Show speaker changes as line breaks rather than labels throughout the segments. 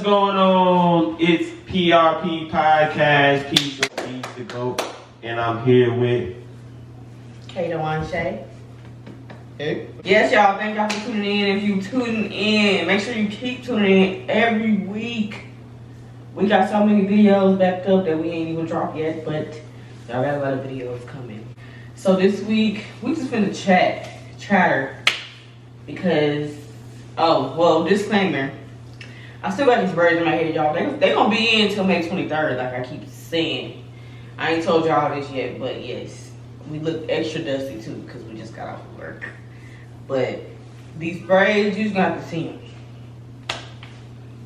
going on? It's PRP Podcast, Peace with Peace to Go. And I'm here with
Kato and Shay.
Hey.
Yes, y'all. Thank y'all for tuning in. If you tuning in, make sure you keep tuning in every week. We got so many videos backed up that we ain't even dropped yet, but y'all got a lot of videos coming. So this week, we just finna chatter, because, disclaimer. I still got these birds in my head, y'all. They gonna be in until May 23rd, like I keep saying. I ain't told y'all this yet, but yes. We look extra dusty too, because we just got off of work. But these braids, you just gonna have to see them.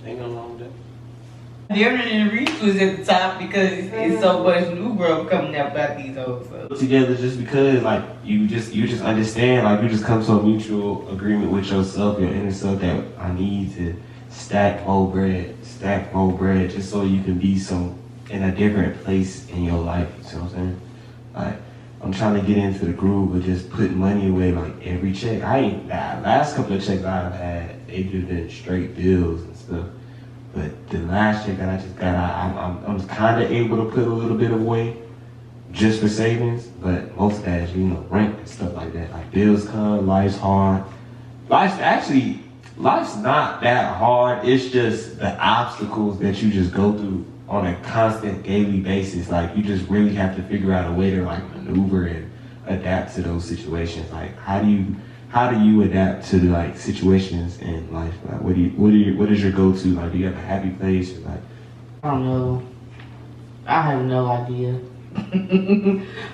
Ain't nothing wrong with that.
Different than the Reese was at the top because it's so much new growth coming out about these hoes. So.
Together just because like you just understand, like you just come to a mutual agreement with yourself, your inner self, that I need to stack more bread just so you can be in a different place in your life. You see what I'm saying? Like I'm trying to get into the groove of just putting money away like every check. Last couple of checks I've had, they just been straight bills and stuff. But the last check that I just got, I'm kind of able to put a little bit away just for savings. But most of that is, rent and stuff like that. Like bills come, life's hard. Life's not that hard. It's just the obstacles that you just go through on a constant daily basis. Like you just really have to figure out a way to like maneuver and adapt to those situations. Like how do you adapt to like situations in life? Like what is your go-to? Like do you have a happy place or like?
I don't know. I have no idea.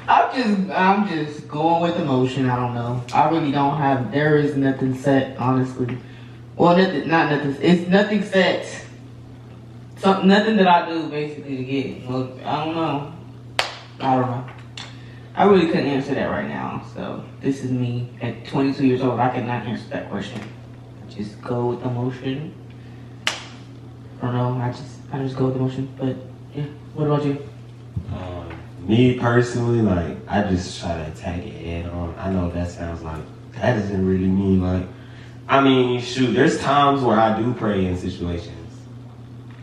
I'm just going with emotion. I don't know. I really don't have. There is nothing set, honestly. Well, nothing. It's nothing set. Nothing that I do basically to get. Well, I don't know. I really couldn't answer that right now. So this is me at 22 years old. I cannot answer that question. Just go with emotion. I don't know. I just go with emotion. But yeah. What about you?
Me personally, like I just try to attack it head on. I know that sounds like that doesn't really mean like. I mean, shoot. There's times where I do pray in situations,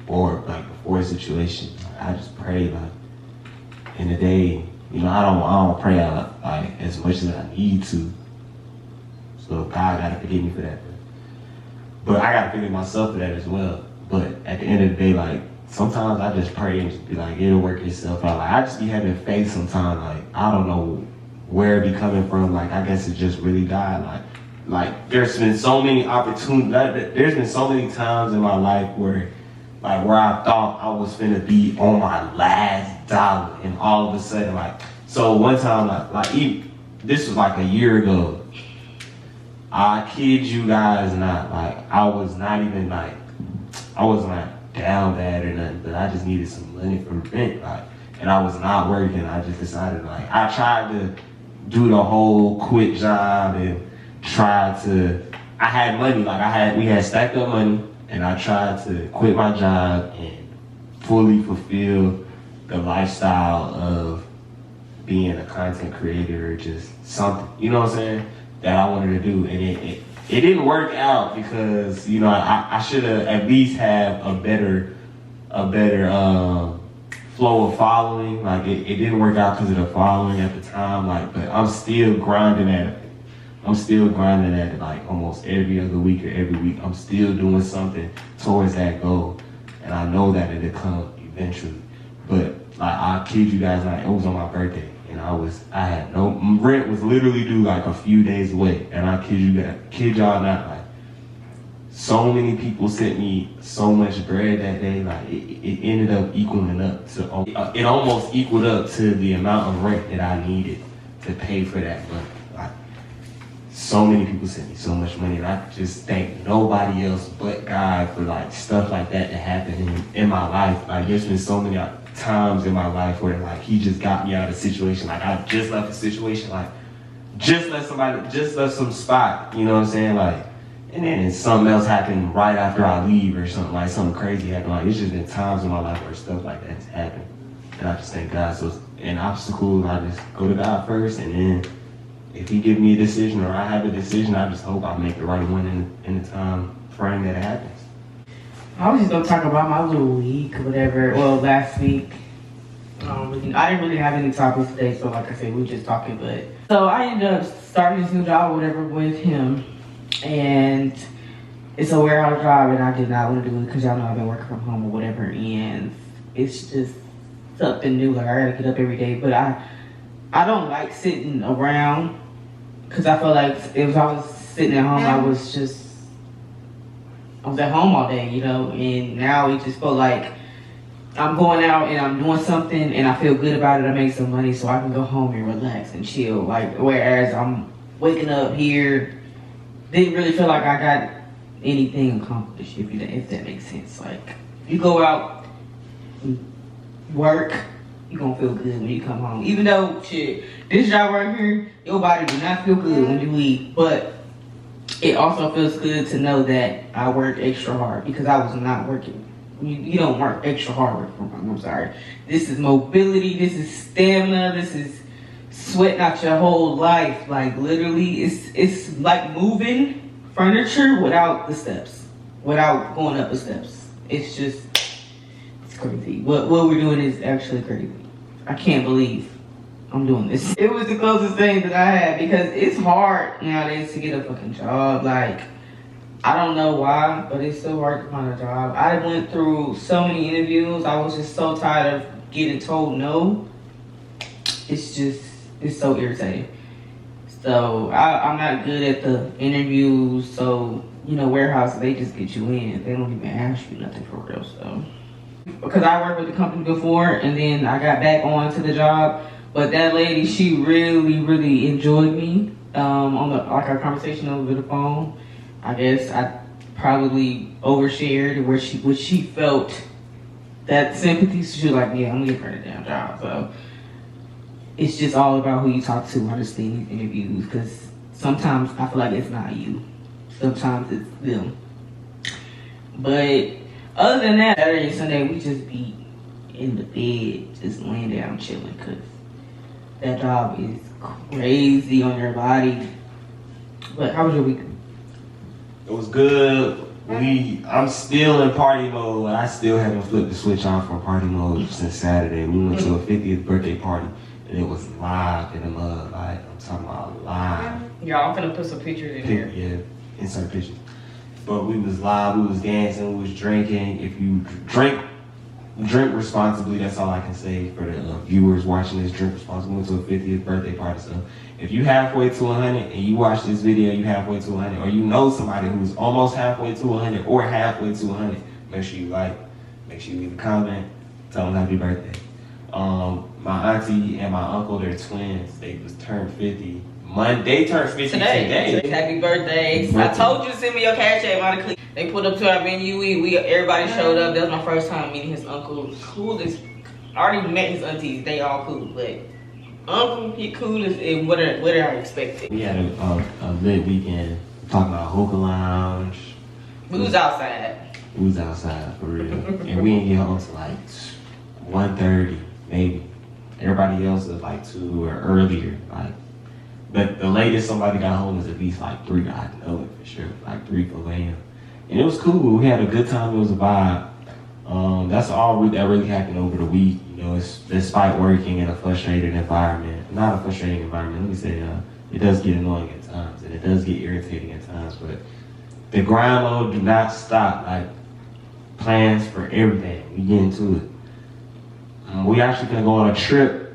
or like before a situation. I just pray like in the day. I don't pray out like as much as I need to. So God gotta forgive me for that. But I gotta forgive myself for that as well. But at the end of the day, like sometimes I just pray and just be like, it'll work itself out. Like I just be having faith sometimes. Like I don't know where it be coming from. Like I guess it just really died. Like there's been so many opportunities. There's been so many times in my life where I thought I was finna be on my last dollar, and all of a sudden, so one time, this was like a year ago. I kid you guys not, I wasn't down bad or nothing, but I just needed some money from rent, and I was not working. I just decided, I tried to do the whole quit job and I had money, we had stacked up money. And I tried to quit my job and fully fulfill the lifestyle of being a content creator or just something, you know what I'm saying, that I wanted to do. And it didn't work out because, I should have at least have a better flow of following. Like it didn't work out because of the following at the time. But I'm still grinding at it. Like almost every other week or every week. I'm still doing something towards that goal. And I know that it'll come eventually. But I kid you guys not, it was on my birthday. And rent was literally due a few days away. And I kid y'all not, so many people sent me so much bread that day. It ended up equaling up to, it almost equaled up to the amount of rent that I needed to pay for that month. So many people sent me so much money, and I just thank nobody else but God for stuff like that happened in my life. There's been so many times in my life where He just got me out of a situation. I just left a situation, just left some spot, you know what I'm saying? And then something else happened right after I leave or something, something crazy happened. It's just been times in my life where stuff like that has happened. And I just thank God. So in obstacles, I just go to God first, and then if He give me a decision or I have a decision, I just hope I make the right one in the time frame that it happens.
I was just gonna talk about my little week, whatever. Well, last week. I didn't really have any topics today, so like I said, we were just talking. But so I ended up starting this new job, or whatever, with him, and it's a warehouse job, and I did not want to do it because y'all know I've been working from home or whatever, and it's just something new. Like I gotta get up every day, but I don't like sitting around because I feel like if I was sitting at home, I was at home all day, you know, and now it just felt like I'm going out and I'm doing something and I feel good about it. I make some money so I can go home and relax and chill. Like, whereas I'm waking up here, didn't really feel like I got anything accomplished, if that makes sense. Like, if you go out and work, you're gonna feel good when you come home. Even though, shit, this job right here, your body do not feel good when you leave, but it also feels good to know that I worked extra hard because I was not working. You don't work extra hard from home, I'm sorry. This is mobility, this is stamina, this is sweating out your whole life. Like literally, it's like moving furniture without the steps, without going up the steps. It's crazy. What we're doing is actually crazy. I can't believe I'm doing this. It was the closest thing that I had because it's hard nowadays to get a fucking job. Like, I don't know why, but it's so hard to find a job. I went through so many interviews. I was just so tired of getting told no. It's so irritating. So I'm not good at the interviews. So, you know, warehouses, they just get you in. They don't even ask you nothing for real. So, because I worked with the company before and then I got back on to the job. But that lady, she really, really enjoyed me on our conversation over the phone. I guess I probably overshared where she felt that sympathy. So she was like, yeah, I'm gonna give her the damn job. So it's just all about who you talk to, honestly, in these interviews. Because sometimes I feel like it's not you. Sometimes it's them. But other than that, Saturday and Sunday, we just be in the bed, just laying down, chilling. Because that job is crazy on your body. But how was your week?
It was good. I'm still in party mode. I still haven't flipped the switch on for party mode since Saturday. We went to a 50th birthday party and it was live in the mud. Like, I'm talking about live.
Y'all, I'm gonna put some pictures in here.
Yeah, insert pictures. But we was live, we was dancing, we was drinking. If you drink responsibly, that's all I can say for the viewers watching this. Drink responsibly. We went to a 50th birthday party, so if you halfway to 100 and you watch this video, you halfway to 100, or you know somebody who's almost halfway to 100 or halfway to 100, make sure you like, make sure you leave a comment, tell them happy birthday. My auntie and my uncle, they're twins. They was turned 50. They turned 50 today.
Happy birthday. I told you to send me your cash app, Monica. They put up to our venue. Everybody showed up. That was my first time meeting his uncle. Coolest. I already met his aunties. They all cool, but uncle, he cool as what I expected.
We had a lit weekend. Talking about hookah lounge.
We was outside.
We was outside for real, and we didn't get home till like 1:30 maybe. Everybody else was like 2 or earlier. Like, but the latest somebody got home was at least like 3. I know it for sure, like 3-4 a.m. And it was cool. We had a good time. It was a vibe. That's all that really happened over the week. You know, it's despite working in a frustrated environment. Not a frustrating environment. Let me say, it does get annoying at times, and it does get irritating at times. But the grind mode do not stop. Like, plans for everything. We get into it. We actually gonna go on a trip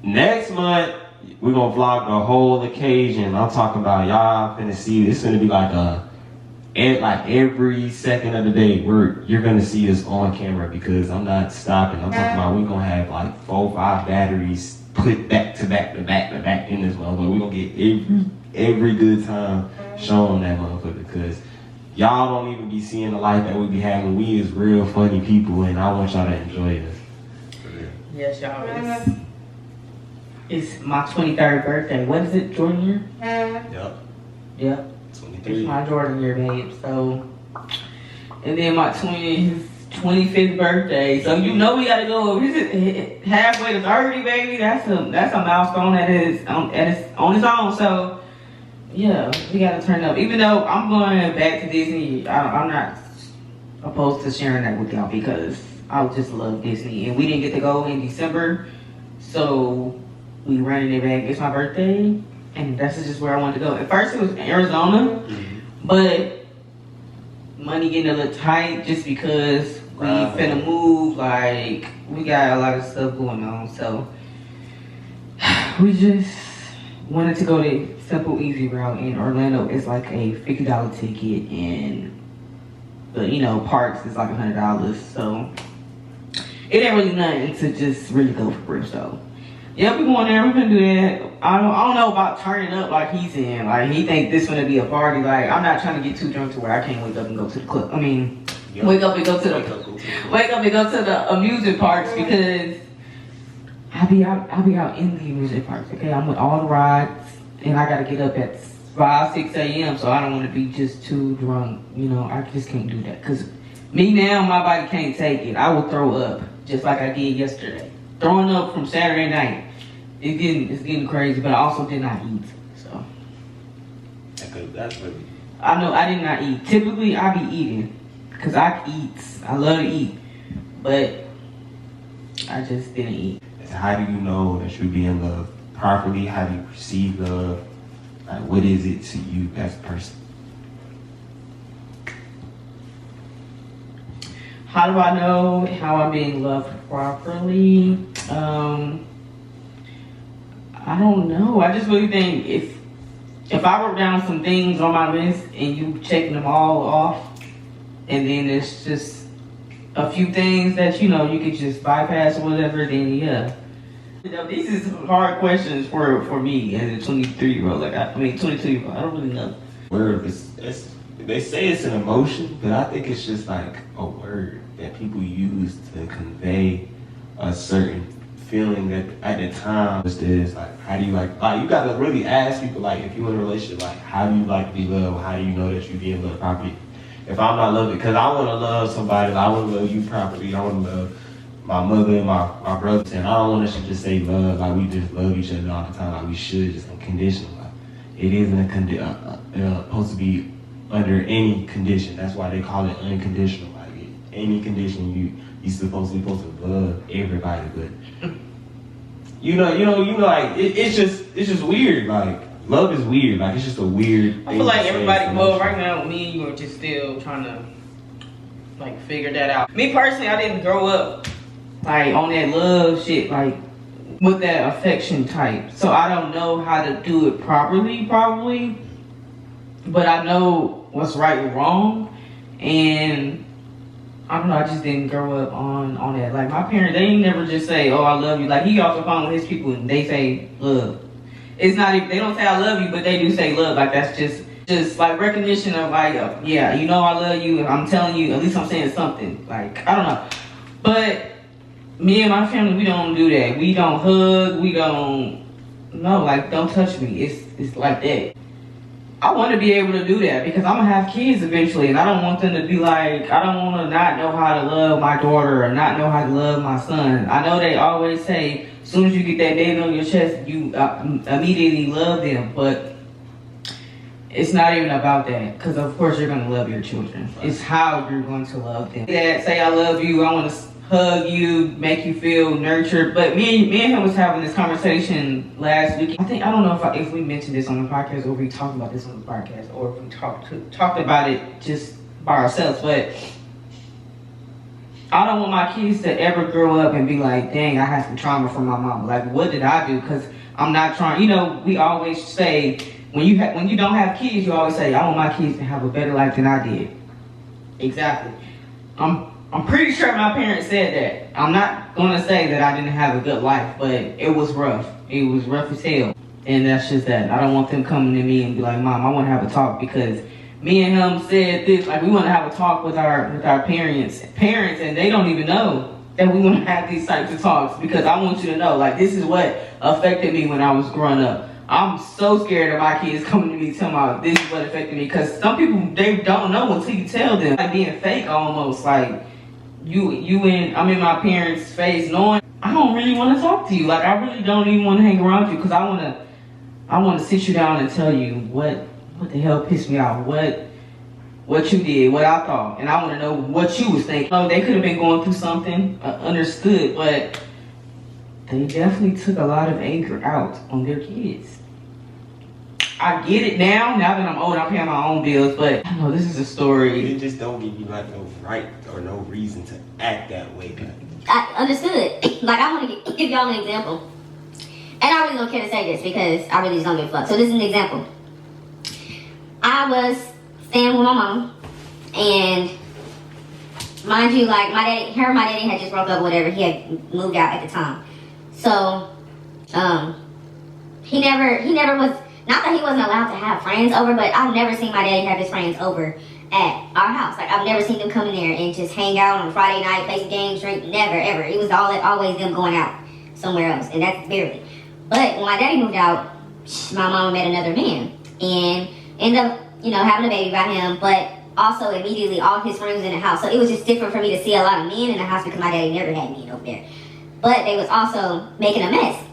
next month. We're gonna vlog the whole occasion. I'm talking about y'all finna see. It's gonna be like every second of the day, you're gonna see us on camera because I'm not stopping. I'm talking about we're gonna have like 4 or 5 batteries put back to back to back to back in this motherfucker. We're gonna get every good time shown on that motherfucker because y'all don't even be seeing the life that we be having. We is real funny people and I want y'all to enjoy us.
Yes, y'all. It's my 23rd birthday. What is it, Jordan year? Yep. 23. It's my Jordan year, babe. So, and then my 25th birthday. So you know we gotta go. Is it halfway to 30, baby? That's a milestone that is on its own. So yeah, we gotta turn up. Even though I'm going back to Disney, I'm not opposed to sharing that with y'all because I just love Disney. And we didn't get to go in December, so we running it back. It's my birthday, and that's just where I wanted to go. At first, it was Arizona, but money getting a little tight just because we finna move. Like, we got a lot of stuff going on, so we just wanted to go the simple, easy route. In Orlando, it's like a $50 ticket, and the parks is like $100. So it ain't really nothing to just really go for real. So yeah, we going there. We gonna do that. I don't know about turning up like he's in. Like, he think this gonna be a party. Like, I'm not trying to get too drunk to where I can't wake up and go to the club. I mean, wake up and go to the amusement parks because I'll be out in the amusement parks. Okay, I'm with all the rides, and I gotta get up at 5-6 a.m. So I don't want to be just too drunk. I just can't do that because me now, my body can't take it. I will throw up just like I did yesterday. Throwing up from Saturday night. It's getting crazy, but I also did not eat. So
that's really.
I know I did not eat. Typically, I be eating because I eat. I love to eat, but I just didn't eat.
How do you know that you're being loved properly? How do you perceive love? Like, what is it to you as a person?
How do I know how I'm being loved properly? I don't know. I just really think if I wrote down some things on my list and you checking them all off, and then it's just a few things that you could just bypass or whatever, then yeah. These is hard questions for me as a 23-year-old. 22-year-old. I don't really know.
Word, they say it's an emotion, but I think it's just like a word that people use to convey a certain feeling that at the time is like, how do you like you gotta really ask people, like, if you're in a relationship, like, how do you like to be loved? How do you know that you're being loved properly? If I'm not loving, because I want to love somebody, I want to love you properly, I want to love my mother and my brothers, and I don't want us to just say love, like we just love each other all the time, like we should, just unconditional. Like, it isn't supposed to be under any condition. That's why they call it unconditional. Like, any condition you're supposed to love everybody, but like it's just weird. Like, love is weird. Like, it's just a weird.
I feel like everybody. Well, right now, me and you are just still trying to like figure that out. Me personally, I didn't grow up like on that love shit, like with that affection type. So I don't know how to do it properly, probably. But I know what's right and wrong, and I don't know, I just didn't grow up on that. Like, my parents, they ain't never just say, oh, I love you. Like, he off the phone with his people and they say love. It's not even, they don't say I love you, but they do say love. Like, that's just like recognition of like, yeah, I love you. I'm telling you, at least I'm saying something. Like, I don't know. But me and my family, we don't do that. We don't hug. We don't, no, like, don't touch me. It's like that. I want to be able to do that because I'm going to have kids eventually, and I don't want them to be like, I don't want to not know how to love my daughter or not know how to love my son. I know they always say, as soon as you get that baby on your chest, you immediately love them, but it's not even about that, because of course you're going to love your children. It's how you're going to love them. Dad, say I love you, I want to hug you, make you feel nurtured. But me and him was having this conversation last week. I don't know if we mentioned this on the podcast, or we talked about this on the podcast, or if we talked about it just by ourselves. But I don't want my kids to ever grow up and be like, dang, I had some trauma from my mom. Like, what did I do? Because I'm not trying. We always say, when you don't have kids, you always say, I want my kids to have a better life than I did. Exactly. I'm pretty sure my parents said that. I'm not going to say that I didn't have a good life, but it was rough. It was rough as hell. And that's just that. I don't want them coming to me and be like, Mom, I want to have a talk, because me and him said this, like, we want to have a talk with our parents, and they don't even know that we want to have these types of talks, because I want you to know, like, this is what affected me when I was growing up. I'm so scared of my kids coming to me telling me this is what affected me, because some people, they don't know until you tell them. Like, being fake almost, like, I'm in my parents' face knowing I don't really want to talk to you. Like, I really don't even want to hang around you, because I want to sit you down and tell you what the hell pissed me off, what what you did, what I thought, and I want to know what you was thinking. Oh, they could have been going through something, understood, but they definitely took a lot of anger out on their kids. I get it now that I'm old, I'm paying my own bills, but I know this is a story.
It just don't give you like no right or no reason to act that way.
I understood. Like, I want to give y'all an example. And I really don't care to say this because I really just don't give a fuck. So this is an example. I was staying with my mom, and mind you, like, my daddy had just broke up, whatever. He had moved out at the time. So, he never was, not that he wasn't allowed to have friends over, but I've never seen my daddy have his friends over at our house. Like, I've never seen them come in there and just hang out on Friday night, play some games, drink, never, ever. It was always them going out somewhere else, and that's barely. But when my daddy moved out, my mama met another man, and ended up, having a baby by him, but also immediately all his friends in the house. So it was just different for me to see a lot of men in the house because my daddy never had men over there. But they was also making a mess.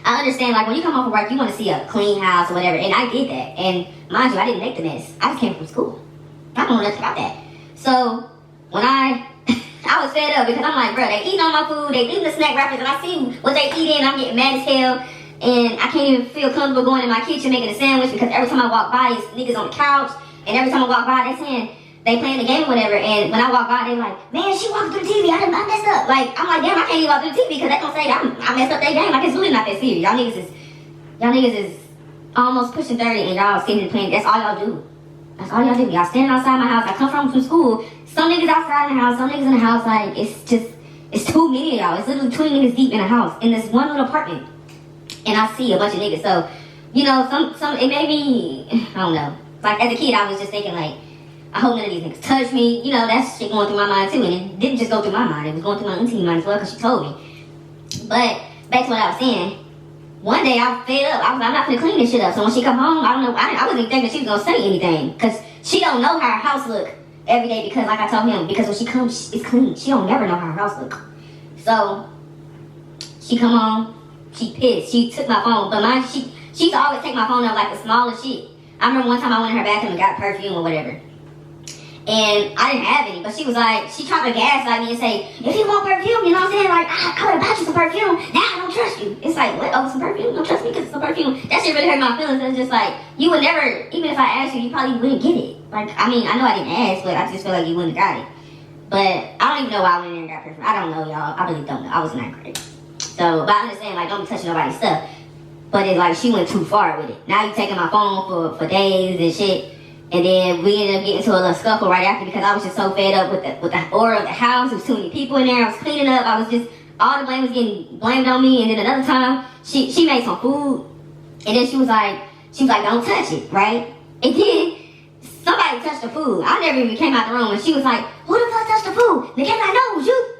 I understand, like, when you come home from work, you want to see a clean house or whatever, and I did that. And mind you, I didn't make the mess. I just came from school. I don't know nothing about that. So when I was fed up because I'm like, bro, they eating all my food, they eating the snack wrappers, and I see what they eating, and I'm getting mad as hell. And I can't even feel comfortable going in my kitchen making a sandwich because every time I walk by, it's niggas on the couch. And every time I walk by, they playing the game or whatever. And when I walk by, they're like, man, she walked through the TV. I messed up. Like, I'm like, damn, I can't even walk through the TV because they gonna say I messed up their game. Like, it's really not that serious. Y'all niggas is almost pushing 30 and y'all sitting and playing. That's all y'all do. That's all y'all do. Y'all standing outside my house. I come from school. Some niggas outside the house, some niggas in the house. Like, it's too many of y'all. It's literally 20 niggas deep in a house in this one little apartment. And I see a bunch of niggas. So, some it made me, I don't know. Like, as a kid, I was just thinking, like, I hope none of these niggas touch me. That shit going through my mind, too. And it didn't just go through my mind. It was going through my auntie's mind as well, because she told me. But, back to what I was saying. One day, I was fed up. I was like, I'm not gonna clean this shit up. So when she come home, I don't know. I wasn't even thinking she was gonna say anything. Because she don't know how her house look every day. Because, like I told him, because when she comes, it's clean. She don't never know how her house look. So, she come home. She pissed. She took my phone, but mine, she used to always take my phone out like the smallest shit. I remember one time I went in her bathroom and got perfume or whatever. And I didn't have any, but she was like, she tried to gaslight me and say, if you want perfume, you know what I'm saying? Like, I would have bought you some perfume. Now I don't trust you. It's like, what? Oh, some perfume? You don't trust me because it's some perfume? That shit really hurt my feelings. It's just like, you would never, even if I asked you, you probably wouldn't get it. Like, I mean, I know I didn't ask, but I just feel like you wouldn't have got it. But I don't even know why I went in and got perfume. I don't know, y'all. I really don't know. I was in 9th grade. So, but I understand, like, don't be touching nobody's stuff. But it's like, she went too far with it. Now you taking my phone for days and shit. And then we ended up getting into a little scuffle right after because I was just so fed up with the aura of the house. There was too many people in there. I was cleaning up. I was just, all the blame was getting blamed on me. And then another time, she made some food. And then she was like, don't touch it, right? And then somebody touched the food. I never even came out the room. And she was like, who the fuck touched the food? And came out, no, it was you.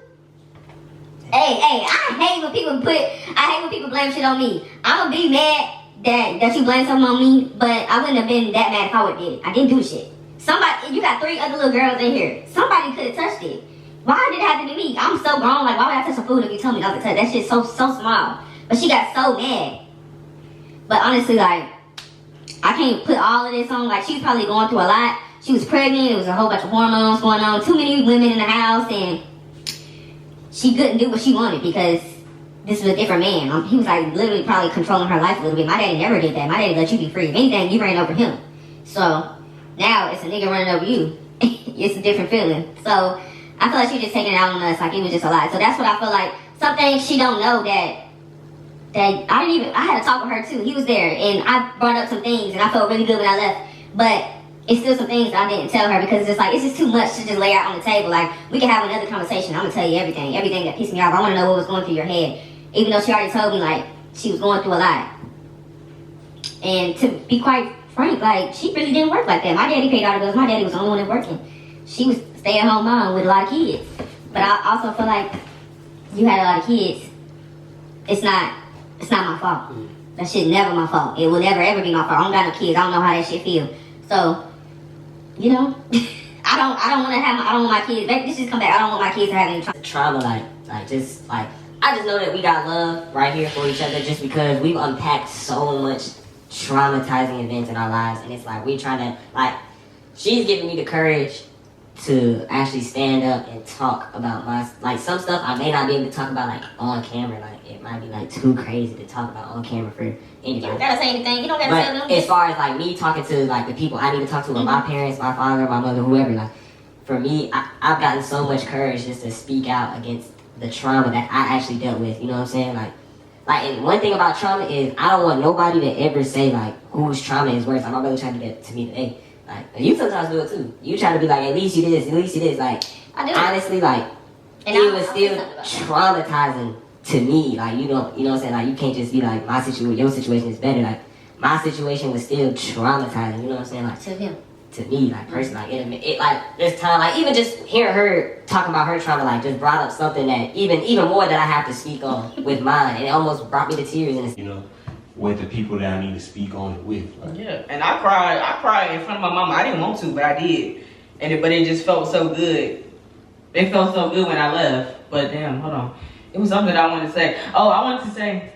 Hey, I hate when people blame shit on me. I'ma be mad that you blame something on me, but I wouldn't have been that mad if I would have did it. I didn't do shit. Somebody, you got 3 other little girls in here. Somebody could have touched it. Why did it have to be me? I'm so grown, like, why would I touch some food if you told me not to touch? That shit's so small. But she got so mad. But honestly, like, I can't put all of this on. Like, she was probably going through a lot. She was pregnant. It was a whole bunch of hormones going on. Too many women in the house, and she couldn't do what she wanted because this was a different man. He was like literally probably controlling her life a little bit. My daddy never did that. My daddy let you be free. If anything, you ran over him. So now it's a nigga running over you. It's a different feeling. So I feel like she just taking it out on us. Like, it was just a lot. So that's what I feel like. Some things she don't know that I had to talk with her too. He was there and I brought up some things and I felt really good when I left. But it's still some things I didn't tell her because it's just like, it's just too much to just lay out on the table. Like, we can have another conversation. I'm gonna tell you everything that pissed me off. I want to know what was going through your head, even though she already told me like she was going through a lot. And to be quite frank, like, she really didn't work like that. My daddy paid all the bills. My daddy was the only one that working. She was stay-at-home mom with a lot of kids. But I also feel like you had a lot of kids. It's not my fault. That shit never my fault. It will never ever be my fault. I don't got no kids. I don't know how that shit feel. So, you know, I don't want my kids. Maybe this just come back. I don't want my kids to have any
trauma. Like just like, I just know that we got love right here for each other just because we've unpacked so much traumatizing events in our lives, and it's like we trying to, like, she's giving me the courage to actually stand up and talk about my, like, some stuff I may not be able to talk about, like, on camera. Like, it might be, like, too crazy to talk about on camera for anybody.
You don't gotta say anything. You don't gotta say
But
nothing.
as far as, like, me talking to, like, the people I need to talk to, like, my parents, my father, my mother, whoever, like, for me, I've gotten so much courage just to speak out against the trauma that I actually dealt with. You know what I'm saying? Like, and one thing about trauma is I don't want nobody to ever say, like, whose trauma is worse. Like, my brother tried to do that to me today. Like, and you sometimes do it too. You try to be like, at least you this, at least you this. Like,
I do.
honestly, like,
And
it
I'll
was
say
still
something about
traumatizing to me. Like, you know what I'm saying? Like, you can't just be like, your situation is better. Like, my situation was still traumatizing. You know what I'm saying? Like,
to him.
to me, like, personally, like, it like, this time, like, even just hearing her talking about her trauma, like, just brought up something that even more that I have to speak on with mine, and it almost brought me to tears. And
You know, with the people that I need to speak on it with. Like,
Yeah, and I cried in front of my mama. I didn't want to, but I did. But it just felt so good. It felt so good when I left. But damn, hold on. It was something that I wanted to say. Oh, I wanted to say,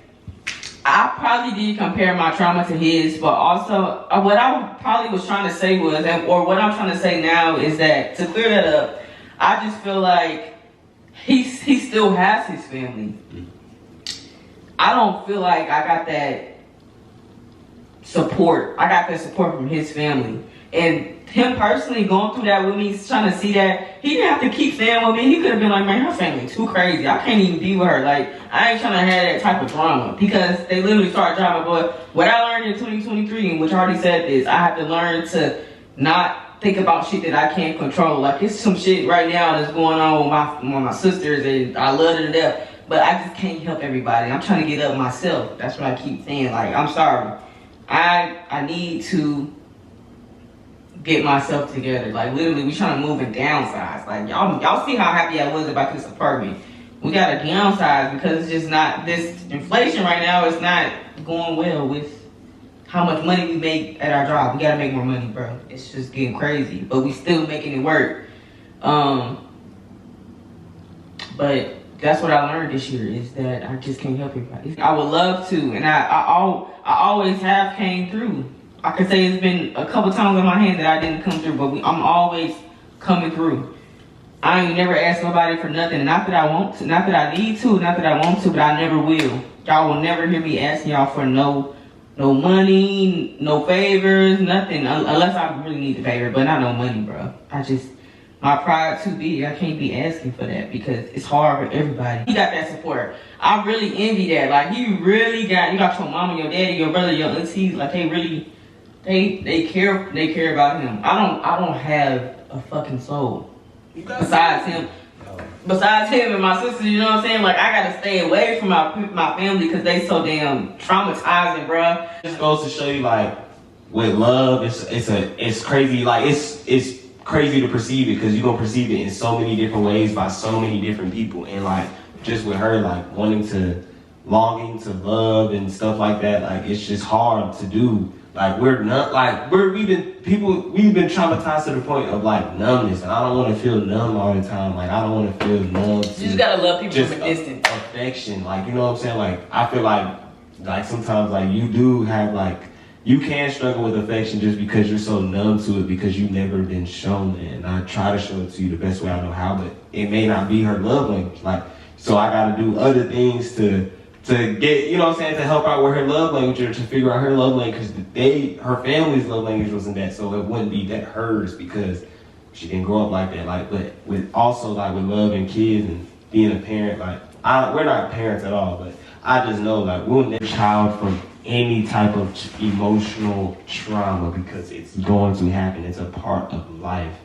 I probably did compare my trauma to his, but also what I probably was trying to say was, or what I'm trying to say now is that, to clear that up, I just feel like he still has his family. I don't feel like I got that support. I got that support from his family. And him personally going through that with me, trying to see that, he didn't have to keep staying with me. He could have been like, man, her family too crazy. I can't even be with her. Like, I ain't trying to have that type of drama, because they literally start drama. But what I learned in 2023, and which I already said this, I have to learn to not think about shit that I can't control. Like, it's some shit right now that's going on with my sisters, and I love it to death. But I just can't help everybody. I'm trying to get up myself. That's what I keep saying. Like, I'm sorry. I need to get myself together. Like, literally, we trying to move and downsize. Like, y'all see how happy I was about this apartment. We got to downsize because it's just not, this inflation right now is not going well with how much money we make at our job. We got to make more money, bro. It's just getting crazy, but we still making it work. But that's what I learned this year, is that I just can't help everybody. I would love to, and I always have came through. I could say it's been a couple times in my hand that I didn't come through, but I'm always coming through. I ain't never asked nobody for nothing. Not that I want to, not that I need to, not that I want to, but I never will. Y'all will never hear me asking y'all for no money, no favors, nothing, unless I really need the favor, but not no money, bro. My pride too big. I can't be asking for that because it's hard for everybody. He got that support. I really envy that. Like, you got your mama, your daddy, your brother, your aunties. Like, they really, they care about him. I don't have a fucking soul besides him. Besides him and my sisters, you know what I'm saying? Like, I gotta stay away from my family because they so damn traumatizing, bro.
It goes to show you, like, with love, it's crazy. Like, it's crazy to perceive it, because you're gonna perceive it in so many different ways by so many different people. And like, just with her, like, longing to love and stuff like that, like, it's just hard to do. Like, we've been traumatized to the point of, like, numbness, and I don't want to feel numb all the time. Like, I don't want to feel numb.
You just gotta love people from a distance.
Affection, like, you know what I'm saying? Like, I feel like sometimes, like, you do have, like, you can struggle with affection just because you're so numb to it, because you've never been shown it. And I try to show it to you the best way I know how, but it may not be her love language. Like, so I gotta do other things to get, you know what I'm saying, to help out with her love language, or to figure out her love language, because her family's love language wasn't that, so it wouldn't be that hers, because she didn't grow up like that. Like, but with also, like, with love and kids and being a parent, like, we're not parents at all, but I just know, like, we'll never child from any type of emotional trauma, because it's going to happen. It's a part of life.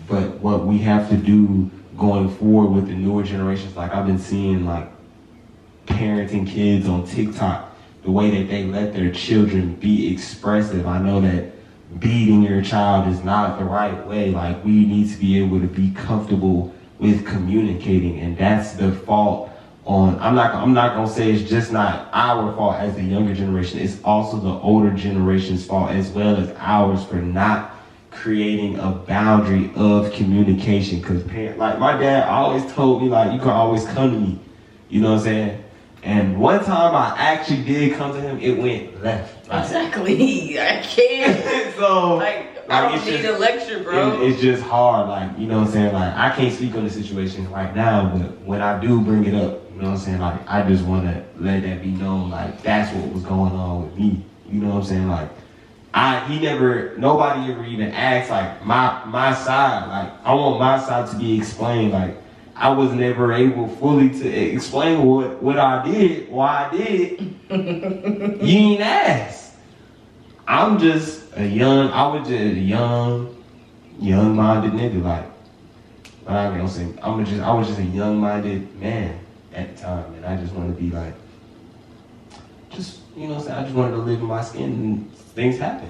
But what we have to do going forward with the newer generations, like, I've been seeing, like, parenting kids on TikTok, the way that they let their children be expressive. I know that beating your child is not the right way. Like, we need to be able to be comfortable with communicating, and that's the fault on, I'm not gonna say it's just not our fault as the younger generation, it's also the older generation's fault as well as ours for not creating a boundary of communication. Because like, my dad always told me, like, you can always come to me, you know what I'm saying? And one time I actually did come to him, it went left.
Exactly. I can't.
So,
like I
Like,
don't need a lecture, bro.
It's just hard, like, you know what I'm saying? Like, I can't speak on the situation right now, but when I do bring it up, you know what I'm saying? Like, I just want to let that be known, like, that's what was going on with me. You know what I'm saying? Like, nobody ever even asked, like, my side. Like, I want my side to be explained. Like, I was never able fully to explain what I did, why I did. You ain't asked. I was just a young-minded nigga, like, but I was just a young-minded man at the time, and I just wanted to be like, just, you know what I'm saying, I just wanted to live in my skin, and things happen.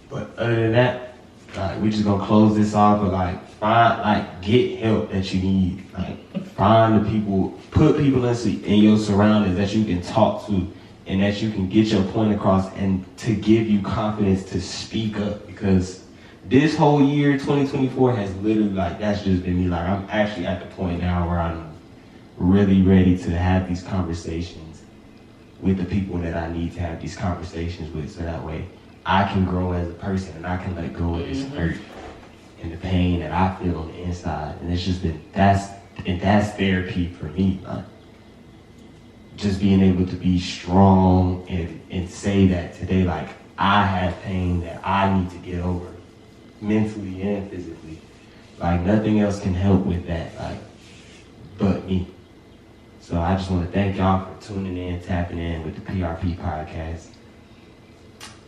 But other than that, like, we just gonna close this off, but get help that you need, like, find the people, put people in your surroundings that you can talk to, and that you can get your point across, and to give you confidence to speak up, because this whole year, 2024, has literally, like, that's just been me. Like, I'm actually at the point now where I'm really ready to have these conversations with the people that I need to have these conversations with, so that way I can grow as a person, and I can let go of this hurt and the pain that I feel on the inside. And it's just been, that's therapy for me, like, just being able to be strong and say that today, like, I have pain that I need to get over, mentally and physically. Like, nothing else can help with that, like, but me. So I just want to thank y'all for tuning in, tapping in with the PRP podcast.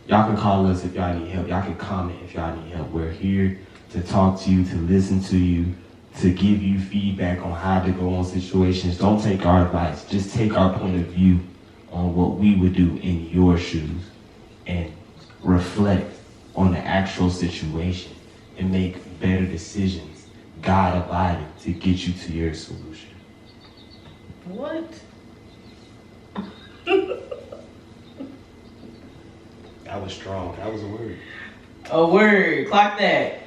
Y'all can call us if y'all need help. Y'all can comment if y'all need help. We're here to talk to you, to listen to you, to give you feedback on how to go on situations. Don't take our advice. Just take our point of view on what we would do in your shoes and reflect on the actual situation and make better decisions, God-abided, to get you to your solution.
What?
That was strong. That was a word.
A word. Clock that.